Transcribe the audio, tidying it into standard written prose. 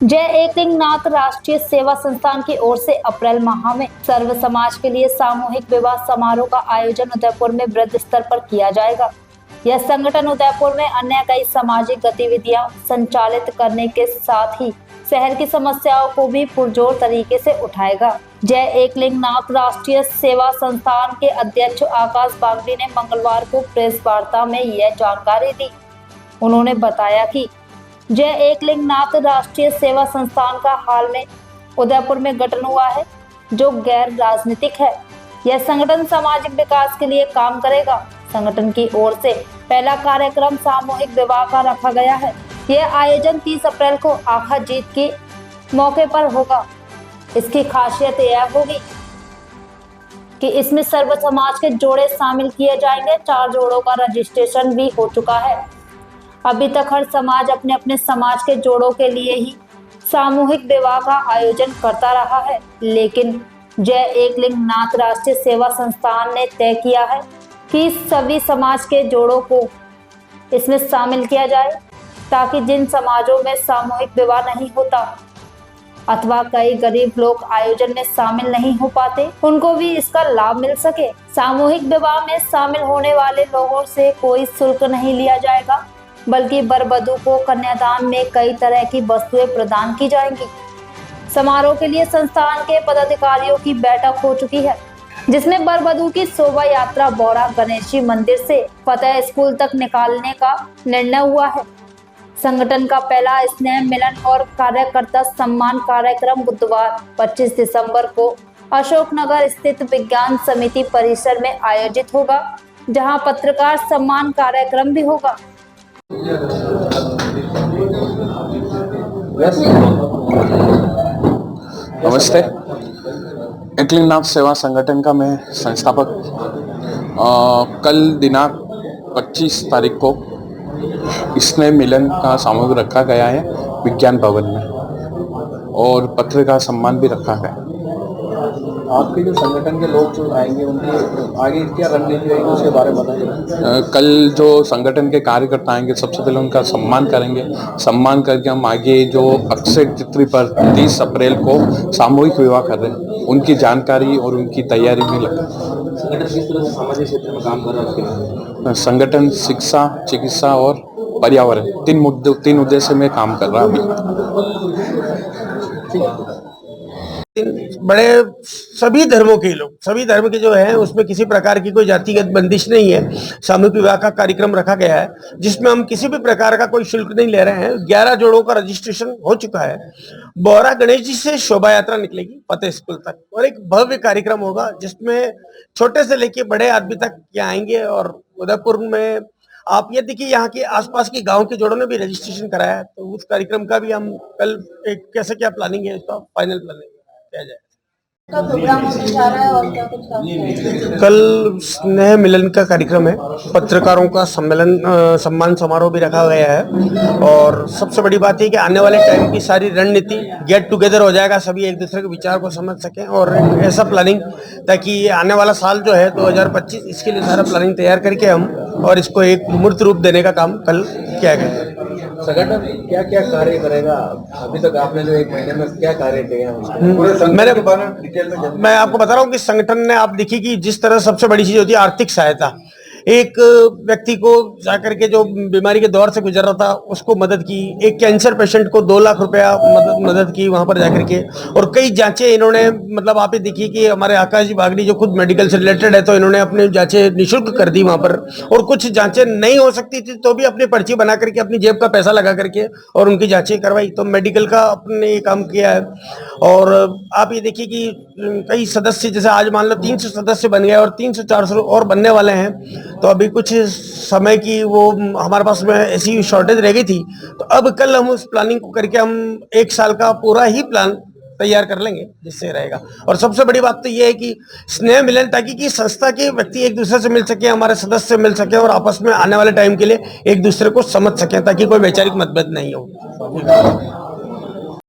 जय एकलिंगनाथ राष्ट्रीय सेवा संस्थान की ओर से अप्रैल माह में सर्व समाज के लिए सामूहिक विवाह समारोह का आयोजन उदयपुर में वृहद स्तर पर किया जाएगा। यह संगठन उदयपुर में अन्य कई सामाजिक गतिविधियां संचालित करने के साथ ही शहर की समस्याओं को भी पुरजोर तरीके से उठाएगा। जय एकलिंगनाथ राष्ट्रीय सेवा संस्थान के अध्यक्ष आकाश बागड़ी ने मंगलवार को प्रेस वार्ता में यह जानकारी दी। उन्होंने बताया कि जय एकलिंगनाथ राष्ट्रीय सेवा संस्थान का हाल में उदयपुर में गठन हुआ है, जो गैर राजनीतिक है। यह संगठन सामाजिक विकास के लिए काम करेगा। संगठन की ओर से पहला कार्यक्रम सामूहिक विवाह का रखा गया है। यह आयोजन 30 अप्रैल को आखा जीत के मौके पर होगा। इसकी खासियत यह होगी कि इसमें सर्व समाज के जोड़े शामिल किए जाएंगे। 4 जोड़ों का रजिस्ट्रेशन भी हो चुका है। अभी तक हर समाज अपने अपने समाज के जोड़ों के लिए ही सामूहिक विवाह का आयोजन करता रहा है, लेकिन जय एकलिंगनाथ राष्ट्रीय सेवा संस्थान ने तय किया है कि सभी समाज के जोड़ों को इसमें शामिल किया जाए, ताकि जिन समाजों में सामूहिक विवाह नहीं होता अथवा कई गरीब लोग आयोजन में शामिल नहीं हो पाते, उनको भी इसका लाभ मिल सके। सामूहिक विवाह में शामिल होने वाले लोगों से कोई शुल्क नहीं लिया जाएगा, बल्कि वर वधू को कन्यादान में कई तरह की वस्तुएं प्रदान की जाएंगी। समारोह के लिए संस्थान के पदाधिकारियों की बैठक हो चुकी है, जिसमें वर वधू की शोभा यात्रा बौरा गणेशी मंदिर से फतेह स्कूल तक निकालने का निर्णय हुआ है। संगठन का पहला स्नेह मिलन और कार्यकर्ता सम्मान कार्यक्रम बुधवार 25 दिसंबर को अशोकनगर स्थित विज्ञान समिति परिसर में आयोजित होगा, जहां पत्रकार सम्मान कार्यक्रम भी होगा। नमस्ते। एकलिंगनाथ सेवा संगठन का मैं संस्थापक कल दिनांक 25 तारीख को स्नेह मिलन का सामूहिक रखा गया है विज्ञान भवन में, और पत्रकार सम्मान भी रखा गया। आपके जो संगठन के लोग जो आएंगे उनके आगे क्या रणनीति रहेगी उसके बारे में बताइए। कल जो संगठन के कार्यकर्ता आएंगे, सबसे पहले उनका सम्मान करेंगे। सम्मान करके हम आगे जो अक्षय तृतीया पर 30 अप्रैल को सामूहिक विवाह कर रहे हैं, उनकी जानकारी और उनकी तैयारी में लगा। संगठन किस तरह से सामाजिक क्षेत्र में काम कर रहा है? संगठन शिक्षा, चिकित्सा और पर्यावरण तीन उद्देश्य में काम कर रहा है अभी। बड़े सभी धर्मों के लोग, सभी धर्म के जो है उसमें किसी प्रकार की कोई जातिगत बंदिश नहीं है। सामूहिक विवाह का कार्यक्रम रखा गया है, जिसमें हम किसी भी प्रकार का कोई शुल्क नहीं ले रहे हैं। 11 जोड़ों का रजिस्ट्रेशन हो चुका है। बौरा गणेश जी से शोभा यात्रा निकलेगी फतेह स्कूल तक, और एक भव्य कार्यक्रम होगा जिसमें छोटे से लेके बड़े आदमी तक यहाँ आएंगे। और उदयपुर में आप ये देखिए, यहाँ के आसपास के गांव के जोड़ों ने भी रजिस्ट्रेशन कराया है, तो उस कार्यक्रम का भी हम कल एक कैसे क्या प्लानिंग है उसका फाइनल प्लानिंग किया जाए। प्रोग्राम होने जा रहा है और क्या कुछ कल स्नेह मिलन का कार्यक्रम है, पत्रकारों का सम्मान समारोह भी रखा गया है, और सबसे बड़ी बात है कि आने वाले टाइम की सारी रणनीति गेट टुगेदर हो जाएगा, सभी एक दूसरे के विचार को समझ सकें, और ऐसा प्लानिंग ताकि आने वाला साल जो है 2025, इसके लिए सारा प्लानिंग तैयार करके हम और इसको एक मूर्त रूप देने का काम कल किया गया। संगठन क्या क्या कार्य करेगा? अभी तक आपने जो 1 महीने में क्या कार्य किए हैं मैं आपको बता रहा हूँ कि संगठन ने, आप देखिए कि जिस तरह सबसे बड़ी चीज होती है आर्थिक सहायता। एक व्यक्ति को जाकर के जो बीमारी के दौर से गुजर रहा था उसको मदद की, एक कैंसर पेशेंट को 2 लाख रुपया मदद की वहां पर जाकर के, और कई जांचें इन्होंने, मतलब आप ये देखिए कि हमारे आकाश जी बागड़ी जो खुद मेडिकल से रिलेटेड है, तो इन्होंने अपनी जांचें निःशुल्क कर दी वहां पर। और कुछ जांचें नहीं हो सकती थी तो भी अपनी पर्ची बना करके अपनी जेब का पैसा लगा करके और उनकी जांचें करवाई, तो मेडिकल का अपने ये काम किया है। और आप ये देखिए कि कई सदस्य, जैसे आज मान लो 300 सदस्य बन गए और 300-400 और बनने वाले हैं, तो अभी कुछ समय की वो हमारे पास में ऐसी शॉर्टेज रह गई थी, तो अब कल हम उस प्लानिंग को करके हम 1 साल का पूरा ही प्लान तैयार कर लेंगे, जिससे रहेगा। और सबसे बड़ी बात तो ये है कि स्नेह मिलन, ताकि कि संस्था के व्यक्ति एक दूसरे से मिल सके, हमारे सदस्य मिल सके और आपस में आने वाले टाइम के लिए एक दूसरे को समझ सकें, ताकि कोई वैचारिक मतभेद नहीं हो।